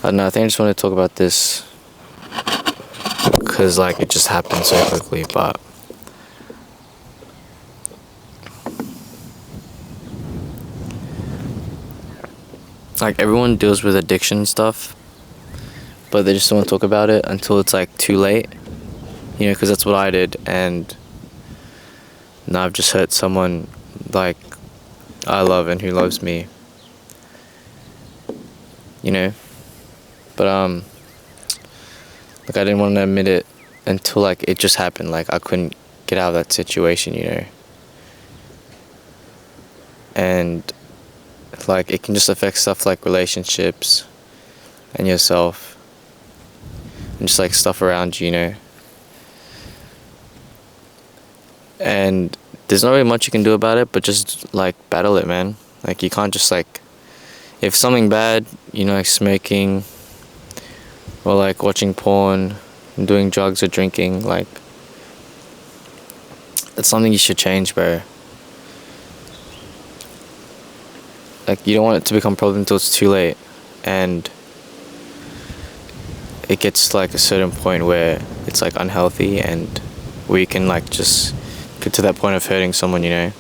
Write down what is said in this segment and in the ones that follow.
I don't know, I think I just want to talk about this because like it just happened so quickly, but like everyone deals with addiction stuff, but they just don't want to talk about it until it's like too late, you know, because that's what I did. And now I've just hurt someone like I love and who loves me, you know. But like I didn't want to admit it until like it just happened. Like I couldn't get out of that situation, you know. And like it can just affect stuff like relationships and yourself and just like stuff around you, you know. And there's not really much you can do about it, but just like battle it, man. Like you can't just like, if something bad, you know, like smoking or like watching porn, doing drugs or drinking, like that's something you should change, bro. Like you don't want it to become a problem until it's too late, and it gets like a certain point where it's like unhealthy and where you can like just get to that point of hurting someone, you know.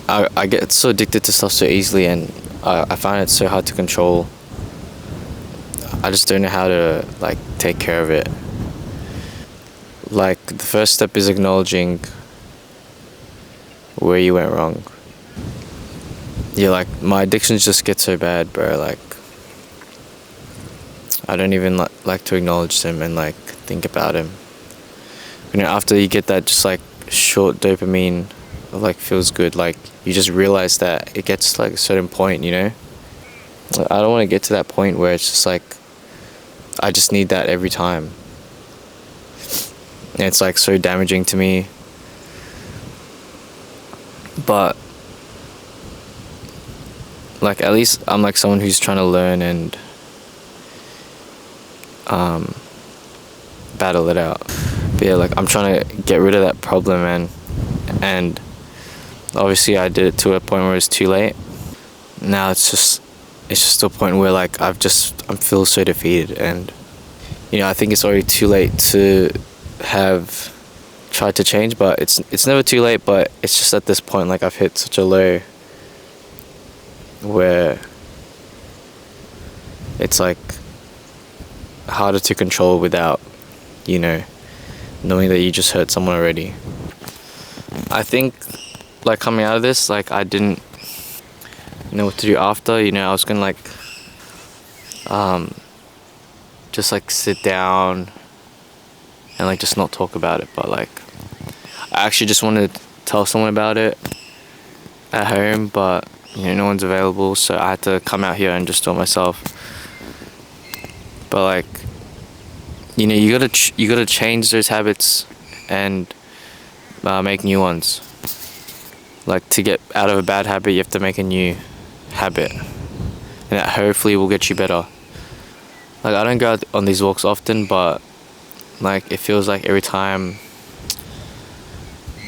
I get so addicted to stuff so easily, and I find it so hard to control. I just don't know how to like take care of it. Like the first step is acknowledging where you went wrong. Yeah, like my addictions just get so bad, bro. Like I don't even like to acknowledge them and like think about them. You know, after you get that just like short dopamine, like feels good. Like you just realize that it gets like a certain point, you know. I don't want to get to that point where it's just like I just need that every time. And it's like so damaging to me. But like at least I'm like someone who's trying to learn and battle it out. But yeah, like I'm trying to get rid of that problem, man. And obviously I did it to a point where it's too late. Now it's just to a point where like I feel so defeated, and you know, I think it's already too late to have tried to change, but it's never too late. But it's just at this point like I've hit such a low where it's like harder to control without, you know, knowing that you just hurt someone already. I think like coming out of this, like I didn't know what to do after, you know. I was gonna like just like sit down and like just not talk about it, but like I actually just wanted to tell someone about it at home, but you know, no one's available, so I had to come out here and just do it myself. But like, you know, you gotta change those habits and make new ones. Like to get out of a bad habit, you have to make a new habit, and that hopefully will get you better. Like I don't go out on these walks often, but like it feels like every time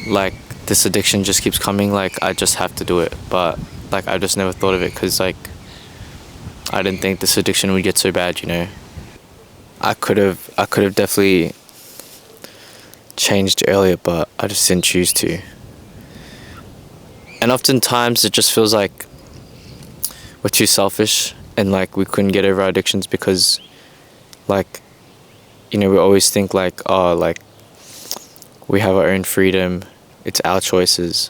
like this addiction just keeps coming, like I just have to do it. But like I just never thought of it because like I didn't think this addiction would get so bad, you know. I could have definitely changed earlier, but I just didn't choose to. And oftentimes it just feels like we're too selfish and like we couldn't get over our addictions because like, you know, we always think like, oh, like we have our own freedom, it's our choices.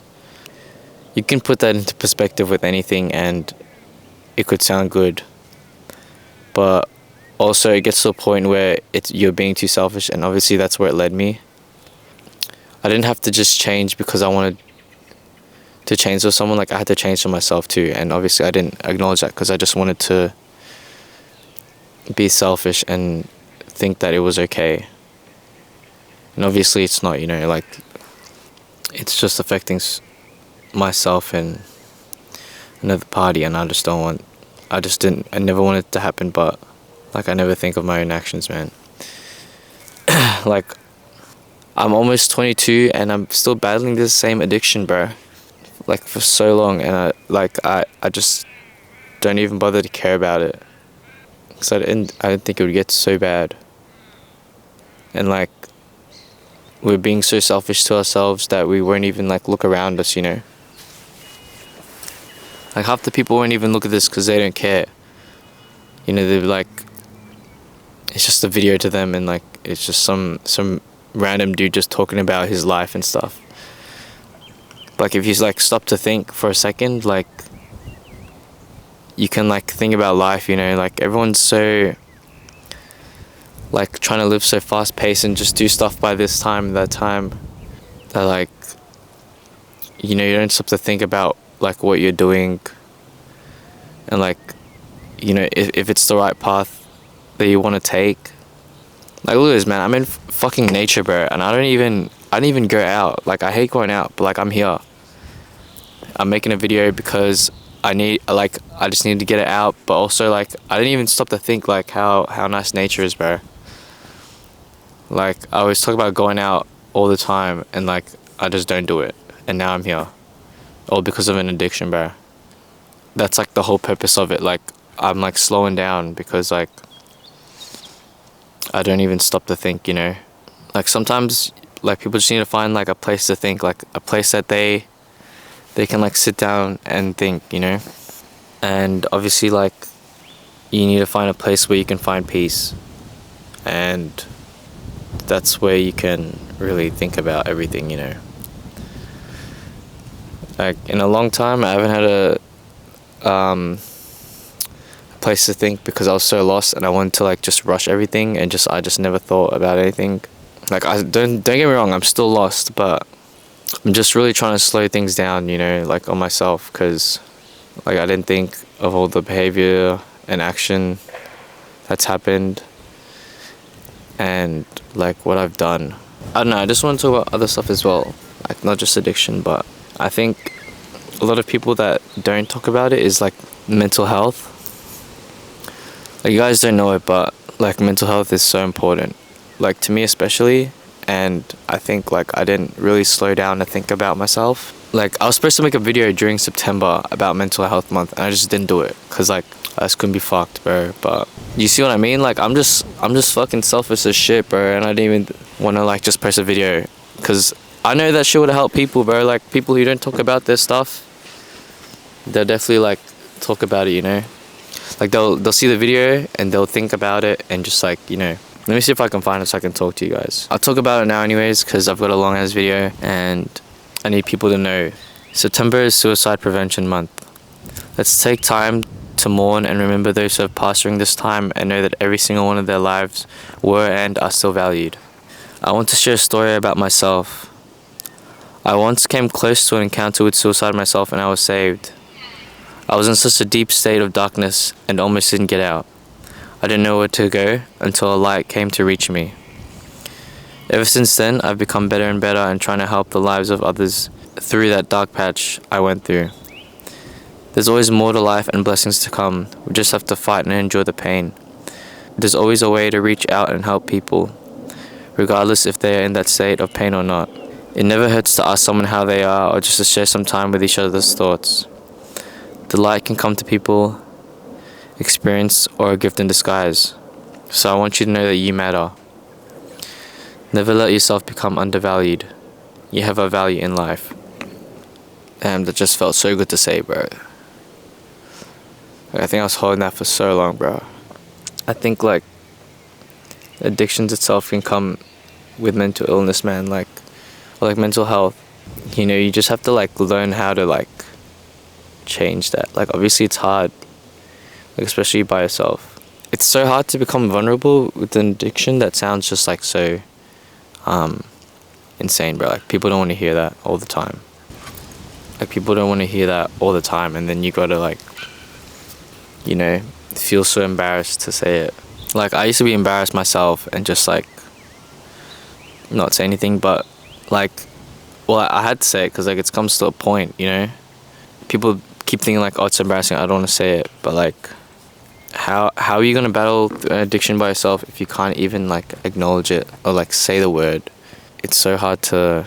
You can put that into perspective with anything and it could sound good, but also it gets to a point where you're being too selfish, and obviously that's where it led me. I didn't have to just change because I wanted to change for someone. Like I had to change for myself too, and obviously I didn't acknowledge that because I just wanted to be selfish and think that it was okay. And obviously it's not, you know, like it's just affecting myself and another party, and I never want it to happen, but like I never think of my own actions, man. Like I'm almost 22 and I'm still battling this same addiction, bro. Like for so long, and I just don't even bother to care about it. because I didn't think it would get so bad. And like, we're being so selfish to ourselves that we won't even like look around us, you know. Like half the people won't even look at this because they don't care. You know, they're like, it's just a video to them, and like it's just some random dude just talking about his life and stuff. Like if you like stop to think for a second, like you can like think about life, you know. Like everyone's so like trying to live so fast paced and just do stuff by this time, that time, that like, you know, you don't stop to think about like what you're doing, and like, you know, if it's the right path that you want to take. Like look at this, man, I'm in fucking nature, bro, and I don't even go out. Like I hate going out, but like I'm here. I'm making a video because I just need to get it out, but also like I didn't even stop to think like how nice nature is, bro. Like I always talk about going out all the time, and like I just don't do it, and now I'm here, all because of an addiction, bro. That's like the whole purpose of it. Like I'm like slowing down because like I don't even stop to think, you know. Like sometimes like people just need to find like a place to think, like a place that they can like sit down and think, you know. And obviously like you need to find a place where you can find peace, and that's where you can really think about everything, you know. Like in a long time I haven't had a place to think because I was so lost, and I wanted to like just rush everything, and I just never thought about anything. Like I don't get me wrong, I'm still lost, but I'm just really trying to slow things down, you know, like on myself, because like I didn't think of all the behavior and action that's happened, and like what I've done. I don't know, I just want to talk about other stuff as well, like not just addiction, but I think a lot of people that don't talk about it is like mental health. Like you guys don't know it, but like mental health is so important, like to me especially. And I think like I didn't really slow down to think about myself. Like I was supposed to make a video during September about mental health month, and I just didn't do it because like I just couldn't be fucked, bro. But you see what I mean? Like I'm just fucking selfish as shit, bro, and I didn't even want to like just post a video because I know that shit would help people, bro. Like people who don't talk about this stuff, they'll definitely like talk about it, you know. Like they'll see the video and they'll think about it, and just like, you know. Let me see if I can find it so I can talk to you guys. I'll talk about it now anyways because I've got a long ass video and I need people to know. September is Suicide Prevention Month. Let's take time to mourn and remember those who have passed during this time, and know that every single one of their lives were and are still valued. I want to share a story about myself. I once came close to an encounter with suicide myself, and I was saved. I was in such a deep state of darkness and almost didn't get out. I didn't know where to go until a light came to reach me. Ever since then, I've become better and better in trying to help the lives of others through that dark patch I went through. There's always more to life and blessings to come. We just have to fight and endure the pain. There's always a way to reach out and help people, regardless if they are in that state of pain or not. It never hurts to ask someone how they are, or just to share some time with each other's thoughts. The light can come to people, experience, or a gift in disguise. So I want you to know that you matter. Never let yourself become undervalued. You have a value in life. That just felt so good to say, bro. Like, I think I was holding that for so long, bro. I think like addictions itself can come with mental illness, man, or like mental health. You know, you just have to like learn how to like change that. Like obviously it's hard, like especially by yourself. It's so hard to become vulnerable with an addiction that sounds just like so insane, bro. Like people don't want to hear that all the time. Like people don't want to hear that all the time, and then you gotta like, you know, feel so embarrassed to say it. Like I used to be embarrassed myself and just like not say anything, but like, well, I had to say it because like it comes to a point, you know. People keep thinking like, oh, it's embarrassing, I don't want to say it, but like how are you gonna battle an addiction by yourself if you can't even like acknowledge it or like say the word? It's so hard to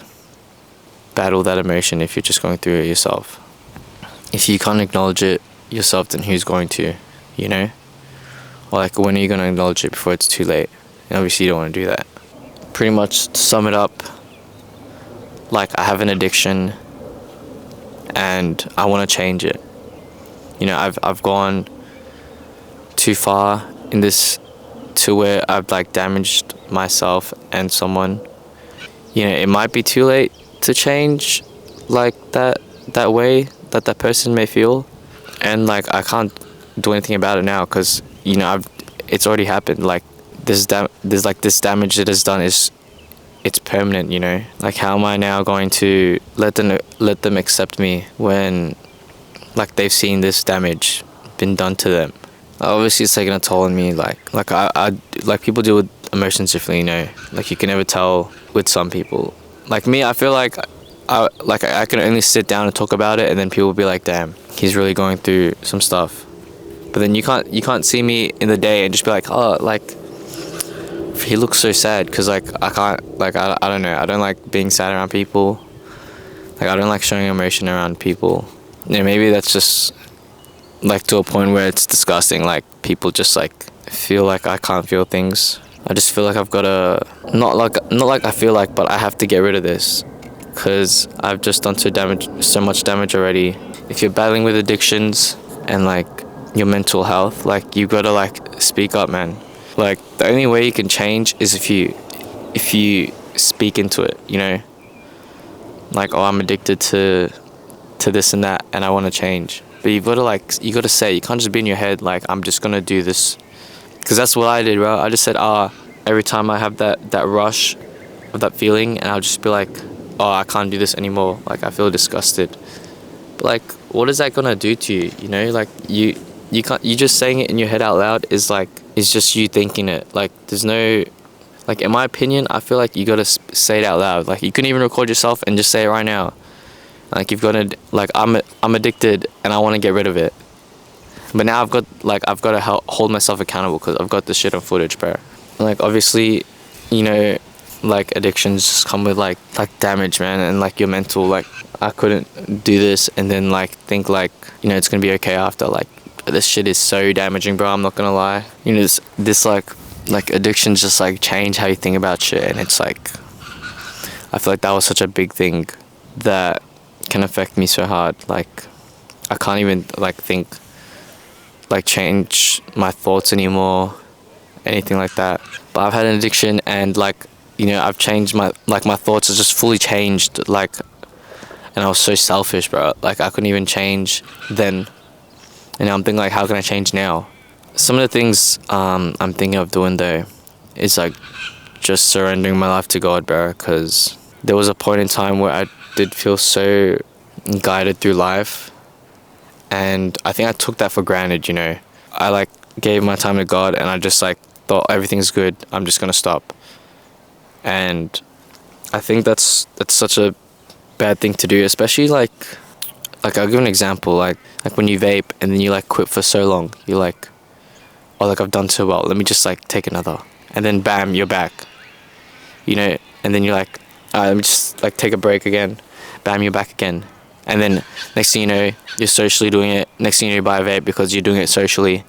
battle that emotion if you're just going through it yourself. If you can't acknowledge it yourself, then who's going to, you know? Or like, when are you going to acknowledge it before it's too late? And obviously you don't want to do that. Pretty much to sum it up, like, I have an addiction and I want to change it. You know, I've gone too far in this to where I've like damaged myself and someone. You know, it might be too late to change like that way that person may feel, and like I can't do anything about it now because, you know, it's already happened. Like, there's like this damage that is done is it's permanent, you know. Like, how am I now going to let them accept me when like they've seen this damage been done to them? Obviously it's taking a toll on me. Like I like, people deal with emotions differently, you know. Like, you can never tell with some people. Like me, I feel like I can only sit down and talk about it, and then people will be like, damn, he's really going through some stuff. But then you can't see me in the day and just be like, oh, like, he looks so sad, because like I can't, like, I don't know, I don't like being sad around people. Like, I don't like showing emotion around people. Yeah, maybe that's just like to a point where it's disgusting. Like, people just like feel like I can't feel things. I just feel like I've got to, not like I feel like, but I have to get rid of this, because I've just done so much damage already. If you're battling with addictions and like your mental health, like, you gotta like speak up, man. Like, the only way you can change is if you speak into it, you know. Like, oh, I'm addicted to this and that, and I want to change. But you gotta say, you can't just be in your head like, I'm just gonna do this. Because that's what I did, bro. I just said, every time I have that rush of that feeling, and I'll just be like, oh, I can't do this anymore. Like, I feel disgusted. But like, what is that gonna do to you? You know, like, you just saying it in your head out loud is just you thinking it. Like, there's no, like, in my opinion, I feel like you gotta say it out loud. Like, you can even record yourself and just say it right now. Like, you've got to, like, I'm addicted and I want to get rid of it. But now I've got to hold myself accountable, because I've got this shit on footage, bro. Like, obviously, you know, like, addictions just come with like damage, man, and like your mental. Like, I couldn't do this and then like think like, you know, it's gonna be okay after. Like, this shit is so damaging, bro. I'm not gonna lie. You know, this like addictions just like change how you think about shit, and it's like, I feel like that was such a big thing that can affect me so hard. Like, I can't even like think, like, change my thoughts anymore, anything like that. But I've had an addiction, and like, you know, I've changed my thoughts have just fully changed. Like, and I was so selfish, bro. Like, I couldn't even change then, and I'm thinking like, how can I change now? Some of the things I'm thinking of doing though is like just surrendering my life to God, bro. Because there was a point in time where I did feel so guided through life, and I think I took that for granted, you know. I like gave my time to God, and I just like thought everything's good, I'm just gonna stop. And I think that's such a bad thing to do, especially like I'll give an example, like when you vape and then you like quit for so long, you're like, oh, like, I've done so well, let me just like take another, and then bam, you're back, you know. And then you're like, let me just like take a break again, bam, you're back again. And then next thing you know, you're socially doing it. Next thing you know, you buy a vape because you're doing it socially,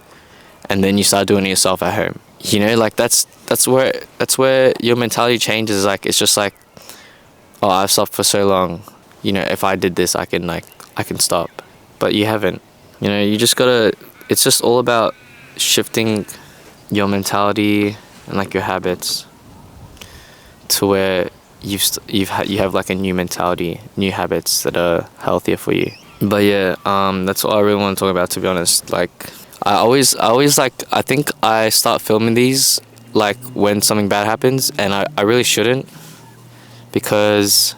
and then you start doing it yourself at home. You know, like, that's where your mentality changes. Like, it's just like, oh, I've stopped for so long. You know, if I did this, I can stop. But you haven't. You know, you just gotta. It's just all about shifting your mentality and like your habits to where you have like a new mentality, new habits that are healthier for you. But yeah, that's all I really want to talk about, to be honest. Like, I always like, I think I start filming these like when something bad happens, and I really shouldn't, because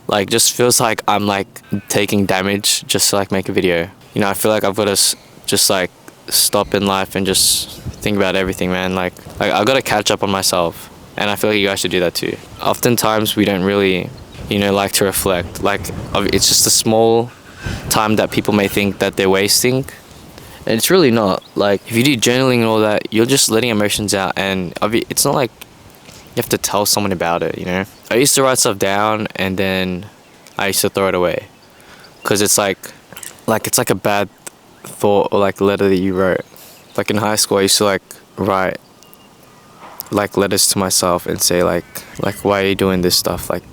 like, just feels like I'm like taking damage just to like make a video. You know, I feel like I've got to just like stop in life and just think about everything, man. Like I've got to catch up on myself. And I feel like you guys should do that too. Oftentimes we don't really, you know, like to reflect. Like, it's just a small time that people may think that they're wasting. And it's really not. Like, if you do journaling and all that, you're just letting emotions out. And it's not like you have to tell someone about it, you know. I used to write stuff down, and then I used to throw it away. Because it's like it's like a bad thought or like letter that you wrote. like in high school, I used to like write like letters to myself and say like why are you doing this stuff? Like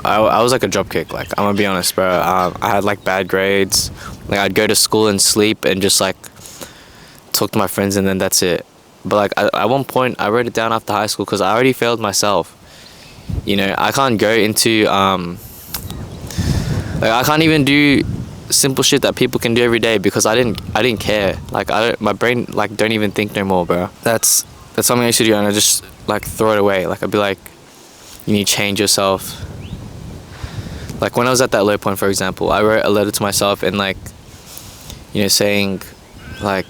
I was like a dropkick. Like I'm gonna be honest, bro. I had like bad grades. Like I'd go to school and sleep and just like talk to my friends and then that's it. But like at one point I wrote it down after high school because I already failed myself. You know, I can't go into like I can't even do simple shit that people can do every day because I didn't care. Like my brain like don't even think no more, bro. That's something I used to do and I just like throw it away. Like I'd be like, you need to change yourself. Like when I was at that low point, for example, I wrote a letter to myself and like, you know, saying like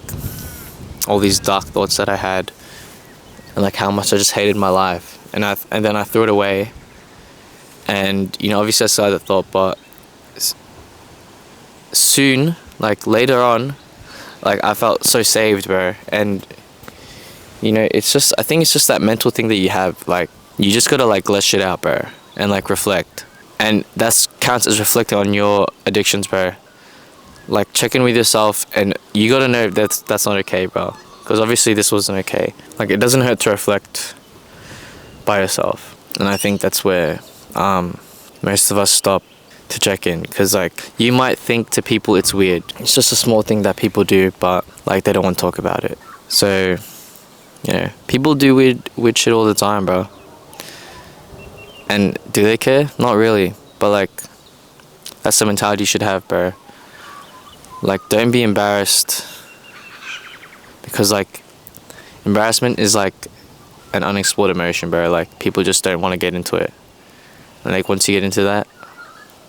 all these dark thoughts that I had and like how much I just hated my life. And then I threw it away. And you know, obviously I still had that thought, but soon, like later on, like I felt so saved, bro. And you know, I think it's just that mental thing that you have. Like you just gotta like let shit out, bro, and like reflect. And that counts as reflecting on your addictions, bro. Like check in with yourself, and you gotta know that's not okay, bro. Because obviously this wasn't okay. Like it doesn't hurt to reflect by yourself, and I think that's where most of us stop to check in. Because like you might think to people it's weird. It's just a small thing that people do, but like they don't want to talk about it. So you know, people do weird shit all the time, bro. And do they care? Not really. But like, that's the mentality you should have, bro. Like, don't be embarrassed. Because like, embarrassment is like an unexplored emotion, bro. Like, people just don't want to get into it. And like, once you get into that,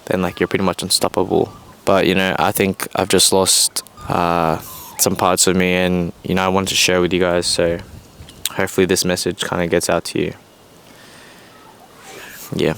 then like, you're pretty much unstoppable. But you know, I think I've just lost some parts of me, and you know, I wanted to share with you guys. So hopefully this message kind of gets out to you. Yeah.